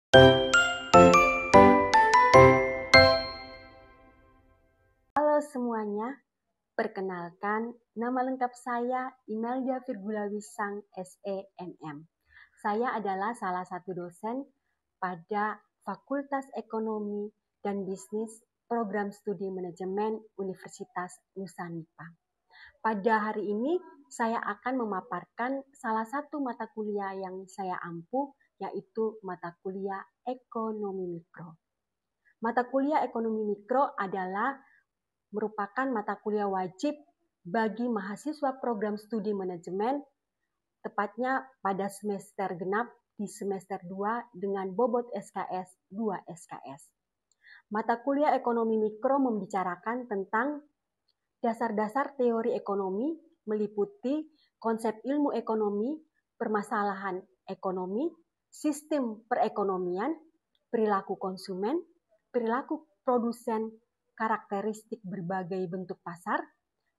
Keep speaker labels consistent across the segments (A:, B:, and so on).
A: Halo semuanya, perkenalkan nama lengkap saya Imelda Virgulawisang SEMM. Saya adalah salah satu dosen pada Fakultas Ekonomi dan Bisnis Program Studi Manajemen Universitas Nusa-Nipah. Pada hari ini saya akan memaparkan salah satu mata kuliah yang saya ampu, yaitu mata kuliah Ekonomi Mikro. Mata kuliah Ekonomi Mikro adalah merupakan mata kuliah wajib bagi mahasiswa program studi manajemen, tepatnya pada semester genap di semester 2 dengan bobot SKS 2 SKS. Mata kuliah Ekonomi Mikro membicarakan tentang dasar-dasar teori ekonomi, meliputi konsep ilmu ekonomi, permasalahan ekonomi, sistem perekonomian, perilaku konsumen, perilaku produsen, karakteristik berbagai bentuk pasar,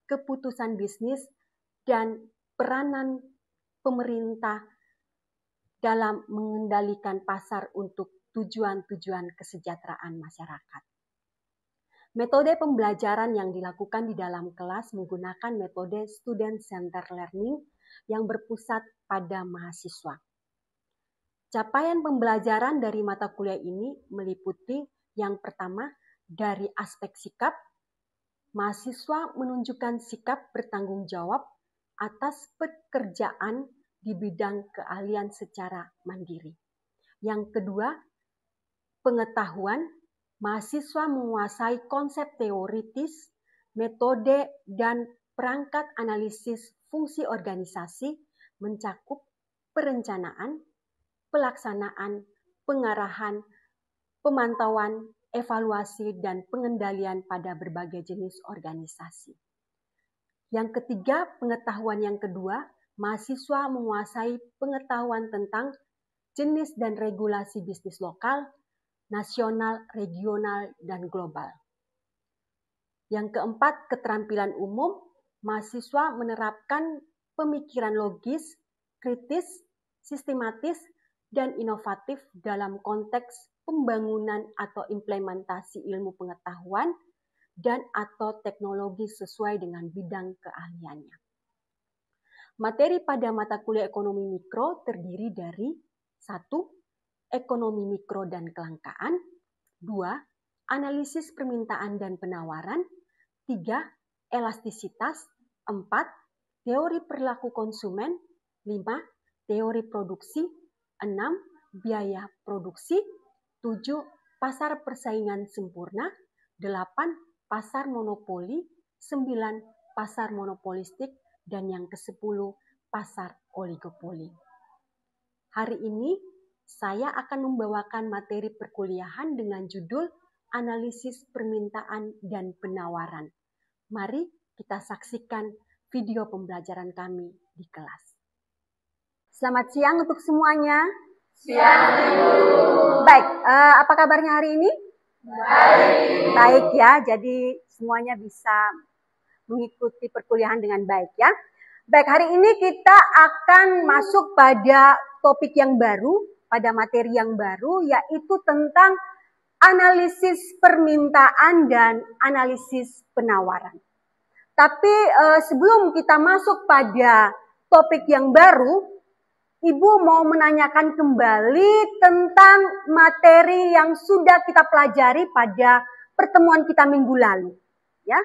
A: keputusan bisnis, dan peranan pemerintah dalam mengendalikan pasar untuk tujuan-tujuan kesejahteraan masyarakat. Metode pembelajaran yang dilakukan di dalam kelas menggunakan metode student-centered learning yang berpusat pada mahasiswa. Capaian pembelajaran dari mata kuliah ini meliputi yang pertama, dari aspek sikap, mahasiswa menunjukkan sikap bertanggung jawab atas pekerjaan di bidang keahlian secara mandiri. Yang kedua, pengetahuan, mahasiswa menguasai konsep teoritis, metode, dan perangkat analisis fungsi organisasi mencakup perencanaan, pelaksanaan, pengarahan, pemantauan, evaluasi, dan pengendalian pada berbagai jenis organisasi. Yang ketiga, pengetahuan yang kedua, mahasiswa menguasai pengetahuan tentang jenis dan regulasi bisnis lokal, nasional, regional, dan global. Yang keempat, keterampilan umum, mahasiswa menerapkan pemikiran logis, kritis, sistematis, dan inovatif dalam konteks pembangunan atau implementasi ilmu pengetahuan dan atau teknologi sesuai dengan bidang keahliannya. Materi pada mata kuliah ekonomi mikro terdiri dari 1. Ekonomi mikro dan kelangkaan, 2. Analisis permintaan dan penawaran, 3. Elastisitas, 4. Teori perilaku konsumen, 5. Teori produksi, 6. Biaya produksi, 7. Pasar persaingan sempurna, 8. Pasar monopoli, 9. Pasar monopolistik, dan yang ke-10 pasar oligopoli. Hari ini saya akan membawakan materi perkuliahan dengan judul Analisis Permintaan dan Penawaran. Mari kita saksikan video pembelajaran kami di kelas. Selamat siang untuk semuanya.
B: Siang, Ibu.
A: Baik, apa kabarnya hari ini?
B: Baik.
A: Baik ya, jadi semuanya bisa mengikuti perkuliahan dengan baik ya. Baik, hari ini kita akan masuk pada topik yang baru, pada materi yang baru, yaitu tentang analisis permintaan dan analisis penawaran. Tapi sebelum kita masuk pada topik yang baru, Ibu mau menanyakan kembali tentang materi yang sudah kita pelajari pada pertemuan kita minggu lalu. Ya.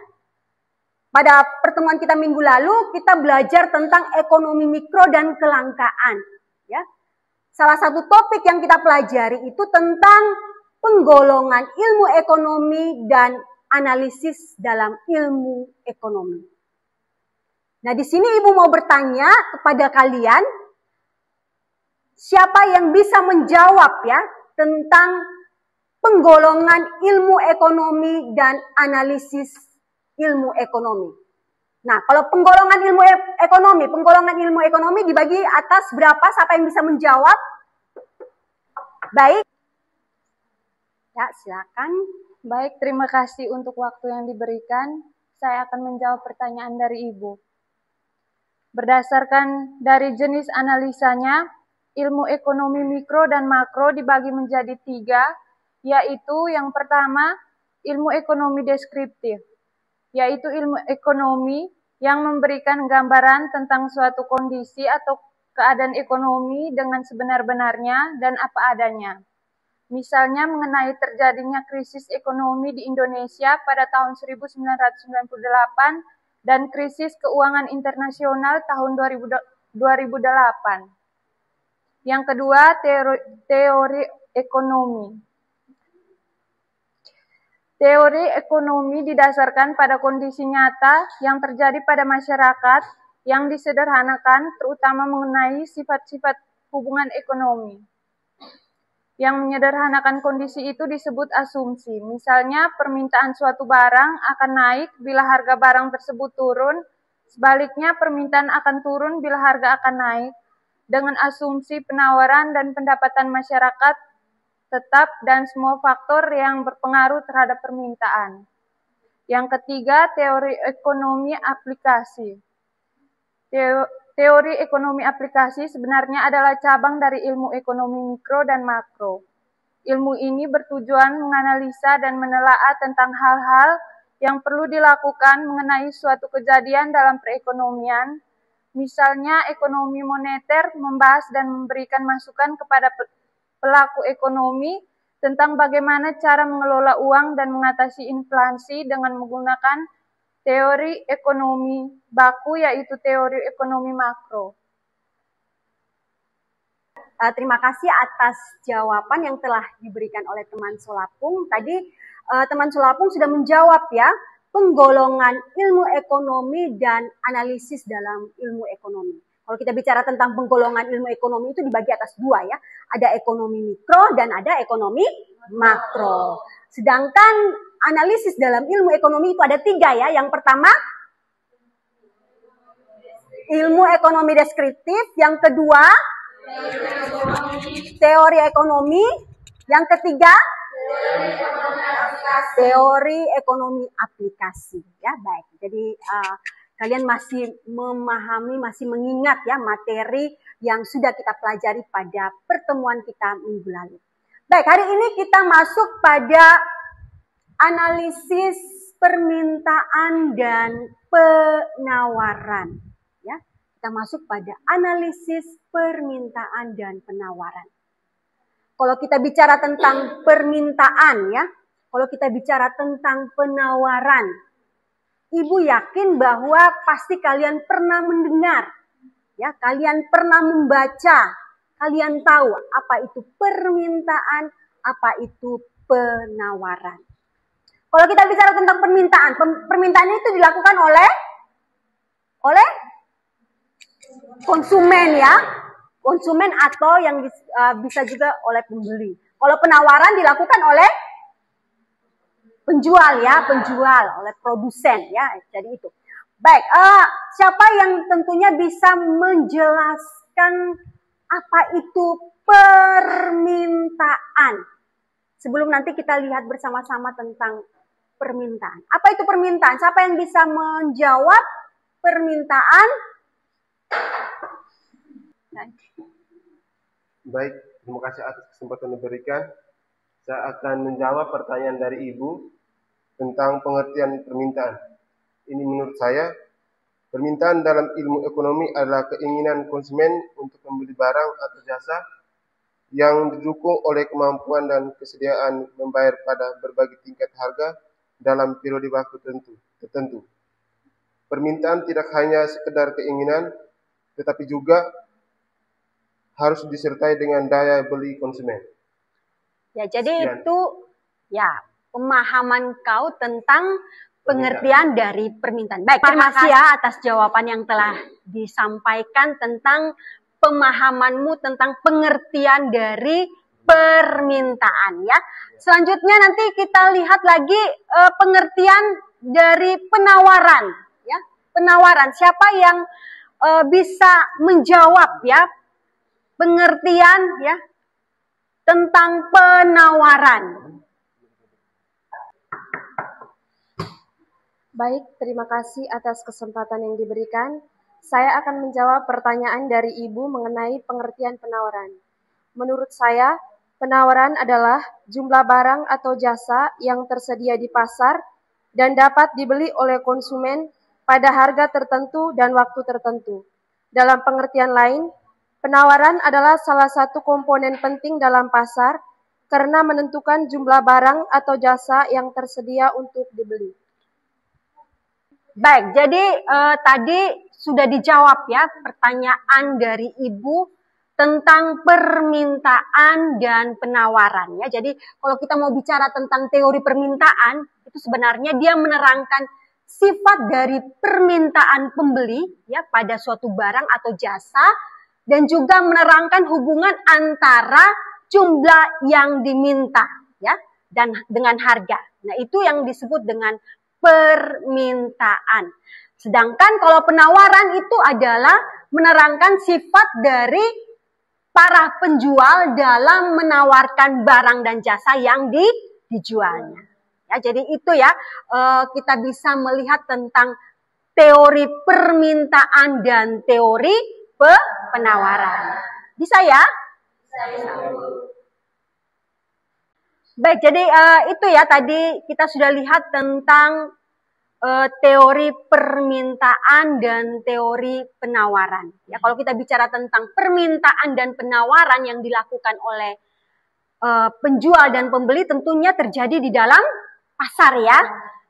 A: Pada pertemuan kita minggu lalu, kita belajar tentang ekonomi mikro dan kelangkaan. Ya. Salah satu topik yang kita pelajari itu tentang penggolongan ilmu ekonomi dan analisis dalam ilmu ekonomi. Nah, di sini Ibu mau bertanya kepada kalian, siapa yang bisa menjawab ya tentang penggolongan ilmu ekonomi dan analisis ilmu ekonomi. Nah, kalau penggolongan ilmu ekonomi dibagi atas berapa? Siapa yang bisa menjawab? Baik. Ya, silakan.
B: Baik, terima kasih untuk waktu yang diberikan. Saya akan menjawab pertanyaan dari Ibu. Berdasarkan dari jenis analisanya, ilmu ekonomi mikro dan makro dibagi menjadi 3, yaitu yang pertama, ilmu ekonomi deskriptif, yaitu ilmu ekonomi yang memberikan gambaran tentang suatu kondisi atau keadaan ekonomi dengan sebenar-benarnya dan apa adanya. Misalnya mengenai terjadinya krisis ekonomi di Indonesia pada tahun 1998 dan krisis keuangan internasional tahun 2008. Yang kedua, teori ekonomi. Teori ekonomi didasarkan pada kondisi nyata yang terjadi pada masyarakat yang disederhanakan terutama mengenai sifat-sifat hubungan ekonomi. Yang menyederhanakan kondisi itu disebut asumsi. Misalnya, permintaan suatu barang akan naik bila harga barang tersebut turun, sebaliknya permintaan akan turun bila harga akan naik, dengan asumsi penawaran dan pendapatan masyarakat tetap dan semua faktor yang berpengaruh terhadap permintaan. Yang ketiga, teori ekonomi aplikasi. Teori ekonomi aplikasi sebenarnya adalah cabang dari ilmu ekonomi mikro dan makro. Ilmu ini bertujuan menganalisa dan menelaah tentang hal-hal yang perlu dilakukan mengenai suatu kejadian dalam perekonomian. Misalnya, ekonomi moneter membahas dan memberikan masukan kepada pelaku ekonomi tentang bagaimana cara mengelola uang dan mengatasi inflasi dengan menggunakan teori ekonomi baku, yaitu teori ekonomi makro.
A: Terima kasih atas jawaban yang telah diberikan oleh teman Solapung. Tadi teman Solapung sudah menjawab ya, penggolongan ilmu ekonomi dan analisis dalam ilmu ekonomi. Kalau kita bicara tentang penggolongan ilmu ekonomi itu dibagi atas 2 ya. Ada ekonomi mikro dan ada ekonomi makro. Sedangkan analisis dalam ilmu ekonomi itu ada 3 ya. Yang pertama, ilmu ekonomi deskriptif. Yang kedua, teori ekonomi. Yang ketiga, teori ekonomi aplikasi. Ya, baik. Jadi kalian masih memahami, masih mengingat ya materi yang sudah kita pelajari pada pertemuan kita minggu lalu. Baik, hari ini kita masuk pada analisis permintaan dan penawaran. Ya, kita masuk pada analisis permintaan dan penawaran. Kalau kita bicara tentang permintaan ya, kalau kita bicara tentang penawaran, Ibu yakin bahwa pasti kalian pernah mendengar, ya, kalian pernah membaca, kalian tahu apa itu permintaan, apa itu penawaran. Kalau kita bicara tentang permintaan, permintaan itu dilakukan oleh konsumen ya, konsumen atau yang bisa juga oleh pembeli. Kalau penawaran dilakukan oleh penjual ya, penjual oleh produsen ya, jadi itu. Baik, siapa yang tentunya bisa menjelaskan apa itu permintaan? Sebelum nanti kita lihat bersama-sama tentang permintaan. Apa itu permintaan? Siapa yang bisa menjawab permintaan?
C: Baik, terima kasih atas kesempatan yang diberikan. Saya akan menjawab pertanyaan dari Ibu tentang pengertian permintaan. Ini menurut saya, permintaan dalam ilmu ekonomi adalah keinginan konsumen untuk membeli barang atau jasa yang didukung oleh kemampuan dan kesediaan membayar pada berbagai tingkat harga dalam periode waktu tertentu. Permintaan tidak hanya sekedar keinginan, tetapi juga harus disertai dengan daya beli konsumen.
A: Ya, jadi itu ya pemahaman kau tentang pengertian dari permintaan. Baik, terima kasih ya atas jawaban yang telah disampaikan tentang pemahamanmu tentang pengertian dari permintaan ya. Selanjutnya nanti kita lihat lagi pengertian dari penawaran ya. Penawaran, siapa yang bisa menjawab ya pengertian ya tentang penawaran.
D: Baik, terima kasih atas kesempatan yang diberikan. Saya akan menjawab pertanyaan dari Ibu mengenai pengertian penawaran. Menurut saya, penawaran adalah jumlah barang atau jasa yang tersedia di pasar dan dapat dibeli oleh konsumen pada harga tertentu dan waktu tertentu. Dalam pengertian lain, penawaran adalah salah satu komponen penting dalam pasar karena menentukan jumlah barang atau jasa yang tersedia untuk dibeli.
A: Baik, jadi tadi sudah dijawab ya pertanyaan dari Ibu tentang permintaan dan penawaran ya. Jadi kalau kita mau bicara tentang teori permintaan, itu sebenarnya dia menerangkan sifat dari permintaan pembeli ya pada suatu barang atau jasa dan juga menerangkan hubungan antara jumlah yang diminta ya dan dengan harga. Nah, itu yang disebut dengan permintaan. Sedangkan kalau penawaran itu adalah menerangkan sifat dari para penjual dalam menawarkan barang dan jasa yang dijualnya. Ya, jadi itu ya kita bisa melihat tentang teori permintaan dan teori penawaran. Bisa ya? Bisa. Baik, jadi itu ya tadi kita sudah lihat tentang teori permintaan dan teori penawaran. Ya, kalau kita bicara tentang permintaan dan penawaran yang dilakukan oleh penjual dan pembeli tentunya terjadi di dalam pasar ya.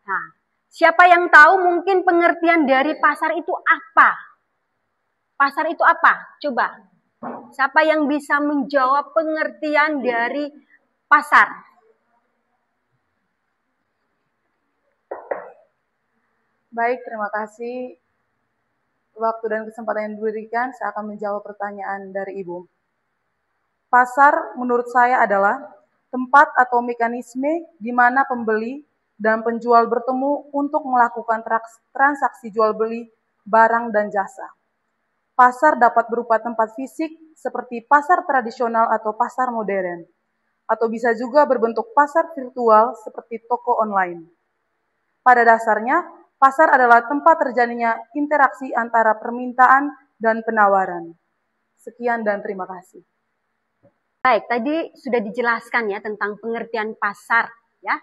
A: Nah, siapa yang tahu mungkin pengertian dari pasar itu apa? Pasar itu apa? Coba. Siapa yang bisa menjawab pengertian dari pasar?
B: Baik, terima kasih. Waktu dan kesempatan yang diberikan, saya akan menjawab pertanyaan dari Ibu. Pasar menurut saya adalah tempat atau mekanisme di mana pembeli dan penjual bertemu untuk melakukan transaksi jual beli barang dan jasa. Pasar dapat berupa tempat fisik seperti pasar tradisional atau pasar modern, atau bisa juga berbentuk pasar virtual seperti toko online. Pada dasarnya, pasar adalah tempat terjadinya interaksi antara permintaan dan penawaran. Sekian dan terima kasih.
A: Baik, tadi sudah dijelaskan ya tentang pengertian pasar ya.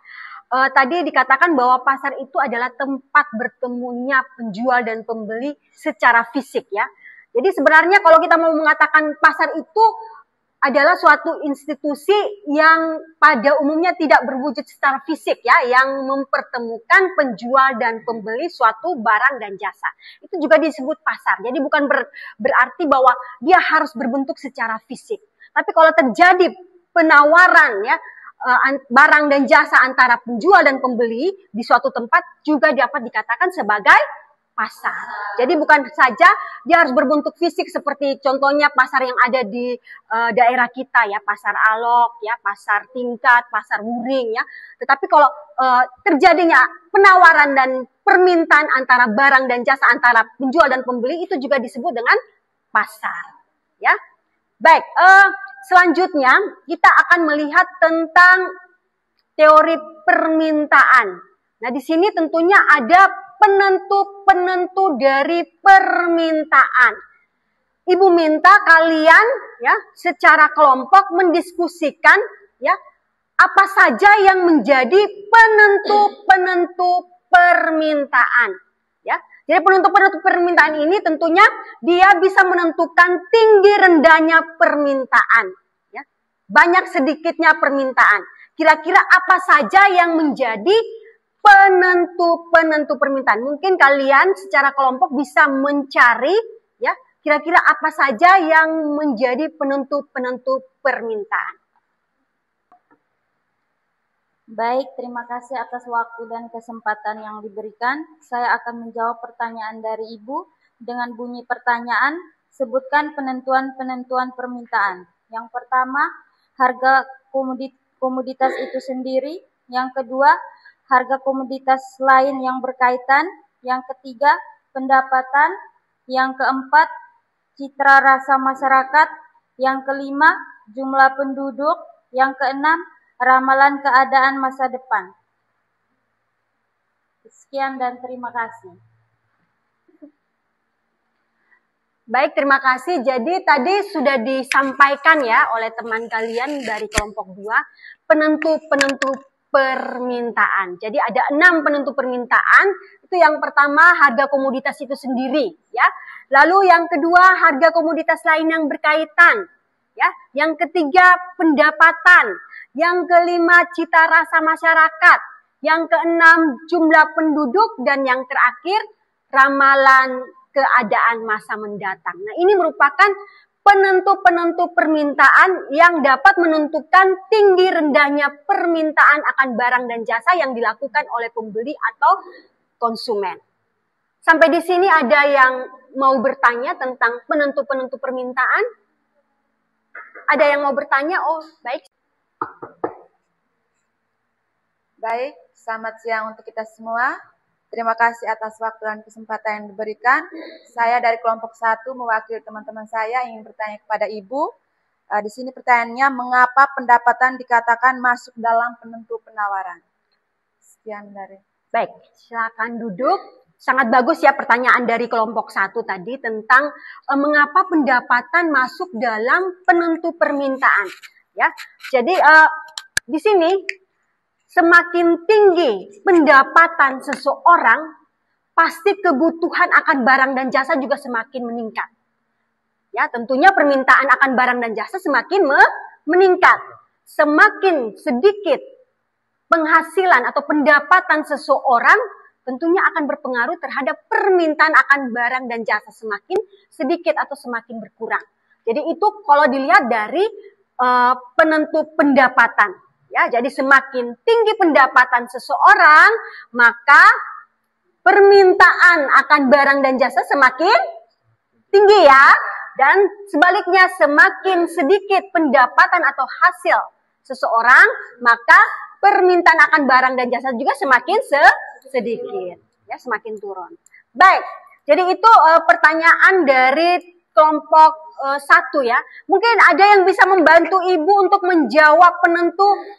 A: Tadi dikatakan bahwa pasar itu adalah tempat bertemunya penjual dan pembeli secara fisik ya. Jadi sebenarnya kalau kita mau mengatakan pasar itu adalah suatu institusi yang pada umumnya tidak berwujud secara fisik ya, yang mempertemukan penjual dan pembeli suatu barang dan jasa. Itu juga disebut pasar. Jadi bukan berarti bahwa dia harus berbentuk secara fisik. Tapi kalau terjadi penawaran ya barang dan jasa antara penjual dan pembeli di suatu tempat juga dapat dikatakan sebagai pasar. Jadi bukan saja dia harus berbentuk fisik seperti contohnya pasar yang ada di daerah kita ya, pasar Alok ya, pasar Tingkat, pasar Wuring ya. Tetapi kalau terjadinya penawaran dan permintaan antara barang dan jasa antara penjual dan pembeli itu juga disebut dengan pasar ya. Baik, selanjutnya kita akan melihat tentang teori permintaan. Nah, di sini tentunya ada penentu-penentu dari permintaan. Ibu minta kalian ya secara kelompok mendiskusikan ya apa saja yang menjadi penentu-penentu permintaan ya. Jadi penentu-penentu permintaan ini tentunya dia bisa menentukan tinggi rendahnya permintaan ya. Banyak sedikitnya permintaan. Kira-kira apa saja yang menjadi penentu-penentu permintaan. Mungkin kalian secara kelompok bisa mencari ya kira-kira apa saja yang menjadi penentu-penentu permintaan.
E: Baik, terima kasih atas waktu dan kesempatan yang diberikan. Saya akan menjawab pertanyaan dari Ibu dengan bunyi pertanyaan, sebutkan penentuan-penentuan permintaan. Yang pertama, harga komoditas itu sendiri. Yang kedua, harga komoditas lain yang berkaitan. Yang ketiga, pendapatan. Yang keempat, citra rasa masyarakat. Yang kelima, jumlah penduduk. Yang keenam, ramalan keadaan masa depan. Sekian dan terima kasih.
A: Baik, terima kasih. Jadi tadi sudah disampaikan ya oleh teman kalian dari kelompok 2, penentu-penentu permintaan. Jadi ada 6 penentu permintaan. Itu yang pertama, harga komoditas itu sendiri, ya. Lalu yang kedua, harga komoditas lain yang berkaitan, ya. Yang ketiga, pendapatan. Yang kelima, cita rasa masyarakat. Yang keenam, jumlah penduduk. Dan yang terakhir, ramalan keadaan masa mendatang. Nah, ini merupakan penentu-penentu permintaan yang dapat menentukan tinggi rendahnya permintaan akan barang dan jasa yang dilakukan oleh pembeli atau konsumen. Sampai di sini ada yang mau bertanya tentang penentu-penentu permintaan? Ada yang mau bertanya? Oh, baik.
F: Baik, selamat siang untuk kita semua. Terima kasih atas waktu dan kesempatan yang diberikan. Saya dari kelompok 1 mewakili teman-teman saya ingin bertanya kepada Ibu. Di sini pertanyaannya, mengapa pendapatan dikatakan masuk dalam penentu penawaran? Sekian dari.
A: Baik, silakan duduk. Sangat bagus ya pertanyaan dari kelompok 1 tadi tentang mengapa pendapatan masuk dalam penentu permintaan. Ya, jadi di sini semakin tinggi pendapatan seseorang, pasti kebutuhan akan barang dan jasa juga semakin meningkat. Ya, tentunya permintaan akan barang dan jasa semakin meningkat. Semakin sedikit penghasilan atau pendapatan seseorang, tentunya akan berpengaruh terhadap permintaan akan barang dan jasa semakin sedikit atau semakin berkurang. Jadi itu kalau dilihat dari penentu pendapatan. Ya, jadi semakin tinggi pendapatan seseorang, maka permintaan akan barang dan jasa semakin tinggi ya. Dan sebaliknya semakin sedikit pendapatan atau hasil seseorang, maka permintaan akan barang dan jasa juga semakin sedikit. Ya, semakin turun. Baik, jadi itu pertanyaan dari kelompok 1 ya. Mungkin ada yang bisa membantu Ibu untuk menjawab penentu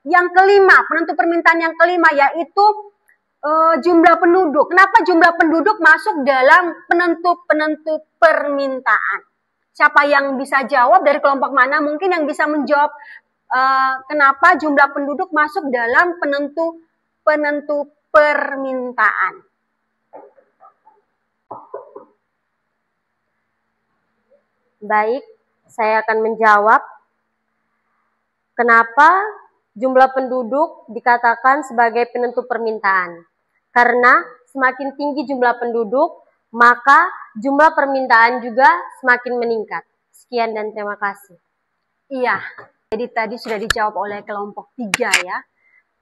A: yang kelima, penentu permintaan yang kelima, yaitu jumlah penduduk. Kenapa jumlah penduduk masuk dalam penentu-penentu permintaan? Siapa yang bisa jawab dari kelompok mana? Mungkin yang bisa menjawab kenapa jumlah penduduk masuk dalam penentu permintaan.
D: Baik, saya akan menjawab. Kenapa jumlah penduduk dikatakan sebagai penentu permintaan? Karena semakin tinggi jumlah penduduk, maka jumlah permintaan juga semakin meningkat. Sekian dan terima kasih.
A: Iya, jadi tadi sudah dijawab oleh kelompok 3 ya.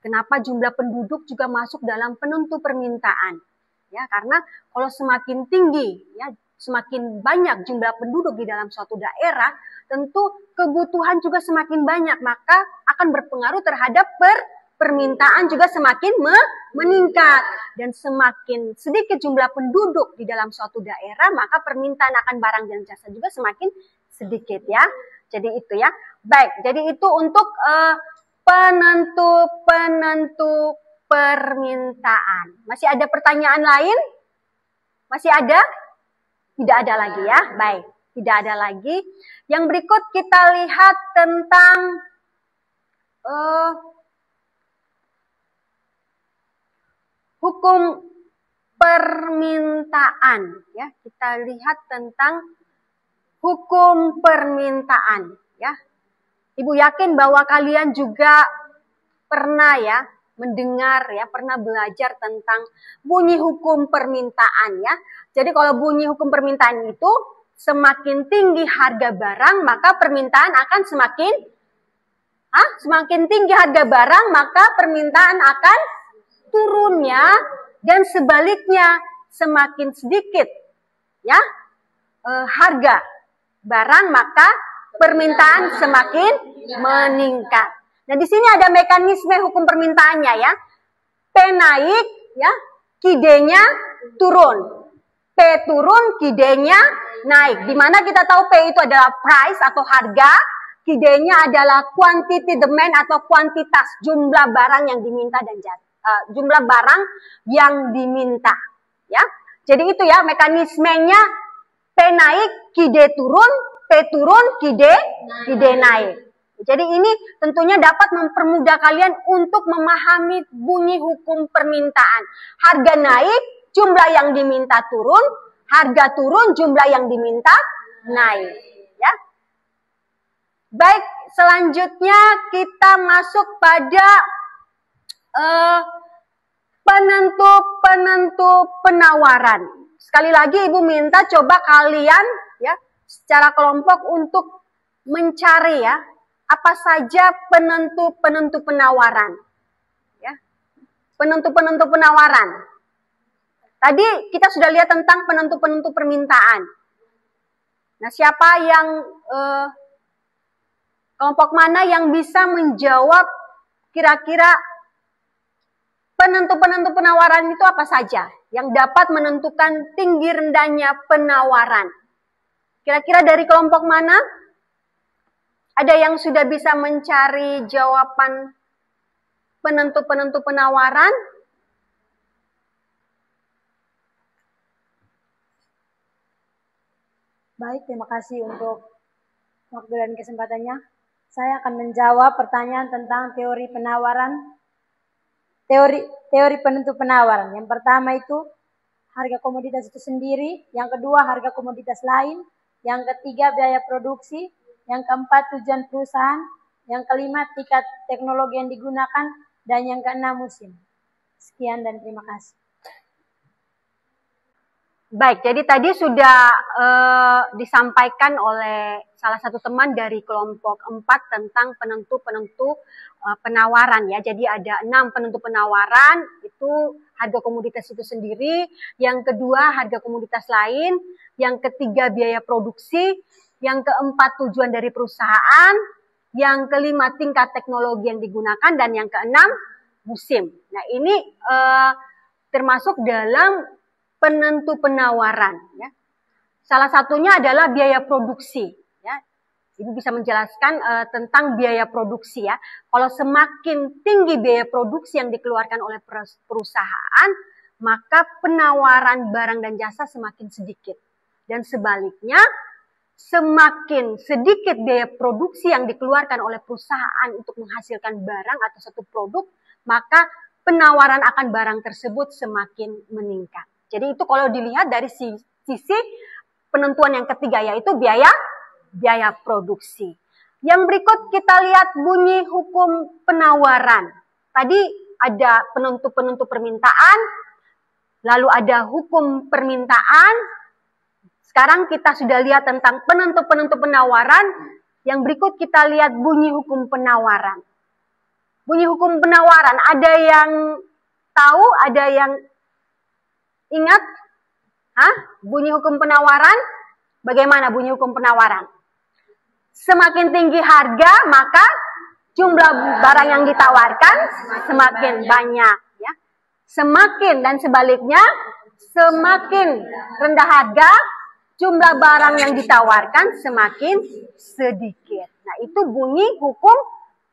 A: Kenapa jumlah penduduk juga masuk dalam penentu permintaan? Ya, karena kalau semakin tinggi, ya, semakin banyak jumlah penduduk di dalam suatu daerah, tentu kebutuhan juga semakin banyak, maka akan berpengaruh terhadap permintaan juga semakin meningkat. Dan semakin sedikit jumlah penduduk di dalam suatu daerah, maka permintaan akan barang dan jasa juga semakin sedikit ya. Jadi itu ya. Baik, jadi itu untuk penentu permintaan. Masih ada pertanyaan lain? Masih ada? Tidak ada lagi ya. Baik, tidak ada lagi. Yang berikut kita lihat tentang hukum permintaan ya. Kita lihat tentang hukum permintaan ya. Ibu yakin bahwa kalian juga pernah ya mendengar ya, pernah belajar tentang bunyi hukum permintaan ya. Jadi kalau bunyi hukum permintaan itu semakin tinggi harga barang, maka permintaan akan semakin tinggi harga barang, maka permintaan akan turun ya. Dan sebaliknya semakin sedikit ya harga barang, maka permintaan semakin meningkat. Nah, di sini ada mekanisme hukum permintaannya ya. P naik ya, Q-nya turun. P turun, Q-nya naik. Di mana kita tahu P itu adalah price atau harga, Q-nya adalah quantity demand atau kuantitas jumlah barang yang diminta dan jumlah barang yang diminta ya. Jadi itu ya mekanismenya P naik, Q D turun, P turun, Q D naik. Jadi ini tentunya dapat mempermudah kalian untuk memahami bunyi hukum permintaan. Harga naik, jumlah yang diminta turun, harga turun, jumlah yang diminta naik. Ya. Baik, selanjutnya kita masuk pada penentu penawaran. Sekali lagi Ibu minta coba kalian ya secara kelompok untuk mencari ya apa saja penentu penawaran. Ya. Penentu penawaran. Tadi kita sudah lihat tentang penentu permintaan. Nah, siapa yang kelompok mana yang bisa menjawab kira-kira penentu penawaran itu apa saja yang dapat menentukan tinggi rendahnya penawaran? Kira-kira dari kelompok mana? Ada yang sudah bisa mencari jawaban penentu penawaran?
G: Baik, terima kasih untuk waktu dan kesempatannya. Saya akan menjawab pertanyaan tentang teori penawaran. Teori penentu penawaran. Yang pertama itu harga komoditas itu sendiri, yang kedua harga komoditas lain, yang ketiga biaya produksi, yang keempat tujuan perusahaan, yang kelima tingkat teknologi yang digunakan, dan yang keenam musim. Sekian dan terima kasih.
A: Baik, jadi tadi sudah disampaikan oleh salah satu teman dari kelompok 4 tentang penentu penawaran ya. Jadi ada 6 penentu penawaran, itu harga komoditas itu sendiri, yang kedua harga komoditas lain, yang ketiga biaya produksi, yang keempat tujuan dari perusahaan, yang kelima tingkat teknologi yang digunakan, dan yang keenam musim. Nah, ini termasuk dalam penentu penawaran ya. Salah satunya adalah biaya produksi ya. Ibu bisa menjelaskan tentang biaya produksi ya. Kalau semakin tinggi biaya produksi yang dikeluarkan oleh perusahaan, maka penawaran barang dan jasa semakin sedikit. Dan sebaliknya, semakin sedikit biaya produksi yang dikeluarkan oleh perusahaan untuk menghasilkan barang atau satu produk, maka penawaran akan barang tersebut semakin meningkat. Jadi itu kalau dilihat dari sisi penentuan yang ketiga, yaitu biaya produksi. Yang berikut kita lihat bunyi hukum penawaran. Tadi ada penentu permintaan, lalu ada hukum permintaan. Sekarang kita sudah lihat tentang penentu penawaran. Yang berikut kita lihat bunyi hukum penawaran. Bunyi hukum penawaran, ada yang tahu, ada yang ingat? Bunyi hukum penawaran? Bagaimana bunyi hukum penawaran? Semakin tinggi harga, maka jumlah barang yang ditawarkan semakin banyak. Ya. Semakin dan sebaliknya, semakin rendah harga, jumlah barang yang ditawarkan semakin sedikit. Nah, itu bunyi hukum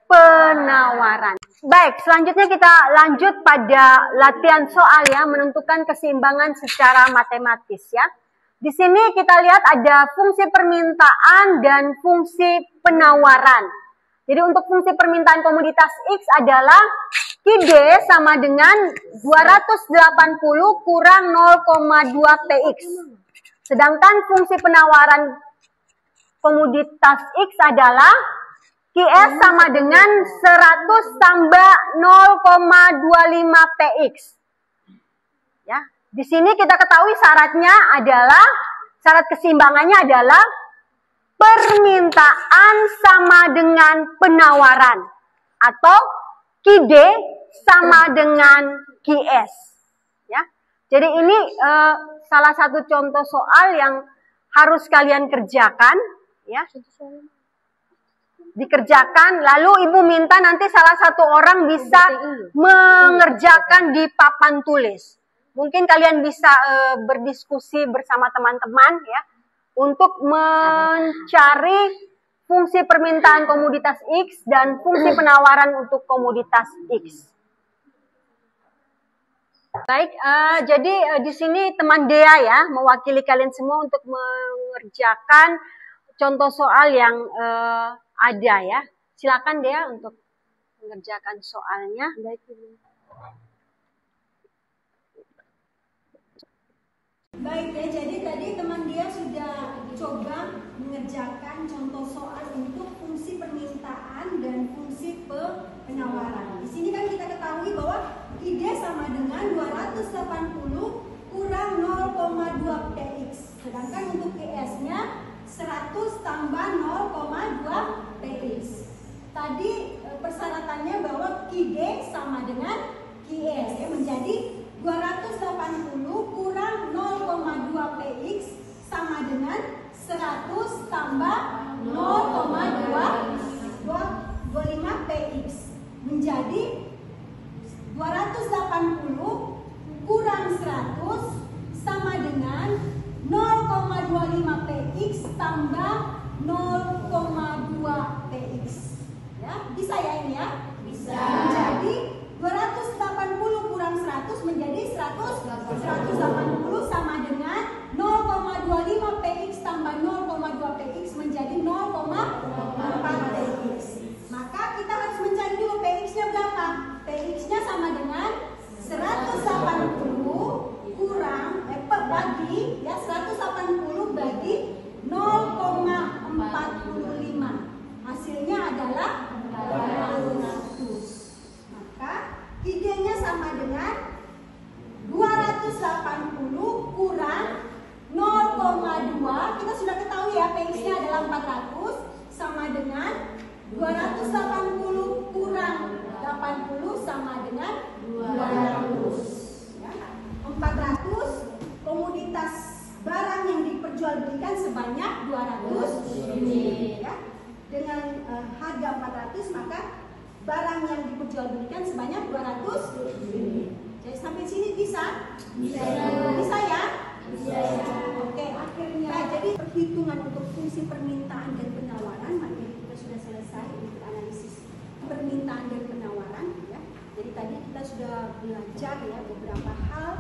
A: penawaran. Baik, selanjutnya kita lanjut pada latihan soal ya, menentukan keseimbangan secara matematis ya. Di sini kita lihat ada fungsi permintaan dan fungsi penawaran. Jadi untuk fungsi permintaan komoditas X adalah QD sama dengan 280 kurang 0,2 PX. Sedangkan fungsi penawaran komoditas X adalah QS sama dengan 100 tambah 0,25 PX. Ya. Di sini kita ketahui syaratnya adalah, syarat keseimbangannya adalah permintaan sama dengan penawaran. Atau QD sama dengan QS. Ya. Jadi ini salah satu contoh soal yang harus kalian kerjakan. Ya. Dikerjakan, lalu ibu minta nanti salah satu orang bisa mengerjakan di papan tulis. Mungkin kalian bisa berdiskusi bersama teman-teman ya untuk mencari fungsi permintaan komoditas X dan fungsi penawaran untuk komoditas X. Baik, jadi di sini teman Dea ya mewakili kalian semua untuk mengerjakan contoh soal yang ada ya. Silakan Dea untuk mengerjakan soalnya. Baik ya, jadi tadi teman dia sudah coba mengerjakan contoh soal untuk fungsi permintaan dan fungsi penawaran. Di sini kan kita ketahui bahwa ID sama dengan 280 kurang 0,2 PX. Sedangkan untuk QS-nya 100 tambah 0,2 PX. Tadi persyaratannya bahwa QD sama dengan QS ya, menjadi 280 kurang 0,2 PX sama dengan 100 tambah 0,25 PX menjadi 280 kurang 100 sama dengan 0,25 PX tambah 0,2 PX. Ya, bisa ya ini ya? Bisa. Menjadi 280 kurang 100 menjadi 180 sama dengan 0,25 PX tambah 0,2 PX menjadi 0,4 PX. Maka kita harus mencari dulu PX-nya berapa? PX-nya sama dengan 180 kurang bagi ya 180 bagi 0,45. Hasilnya adalah 400. Maka idenya sama dengan 280 kurang 0,2. Kita sudah ketahui ya PX-nya adalah 400 sama dengan 280 kurang 80 sama dengan 200 ya. 400 komoditas barang yang diperjualbelikan sebanyak 200 unit ya. Dengan harga 400 maka barang yang diperjualbelikan sebanyak 200 unit. Jadi sampai sini bisa? Bisa ya? Bisa. Oke, akhirnya jadi perhitungan untuk fungsi permintaan dan penawaran materi kita sudah selesai untuk analisis permintaan dan penawaran ya. Jadi tadi kita sudah belajar ya beberapa hal.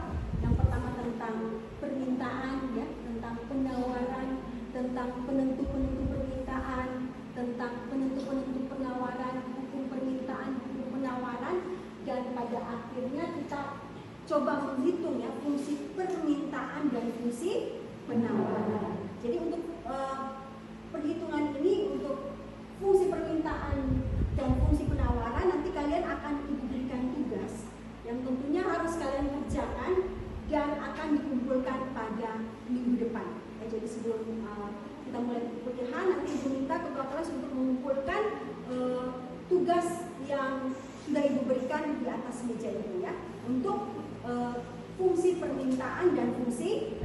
A: Yang pertama tentang permintaan ya, tentang penawaran, tentang penentu-penentu permintaan, tentang penentu-penentu penawaran, hukum permintaan, hukum penawaran, dan pada akhirnya kita coba menghitung ya fungsi permintaan dan fungsi penawaran. Jadi untuk perhitungan ini untuk fungsi permintaan dan fungsi penawaran nanti kalian akan diberikan tugas yang tentunya harus kalian kerjakan dan akan dikumpulkan pada minggu depan. Ya, jadi sebelum kita mulai perkuliahan nanti Ibu minta ketua kelas untuk mengumpulkan tugas yang sudah Ibu berikan di atas meja ini ya untuk fungsi permintaan dan fungsi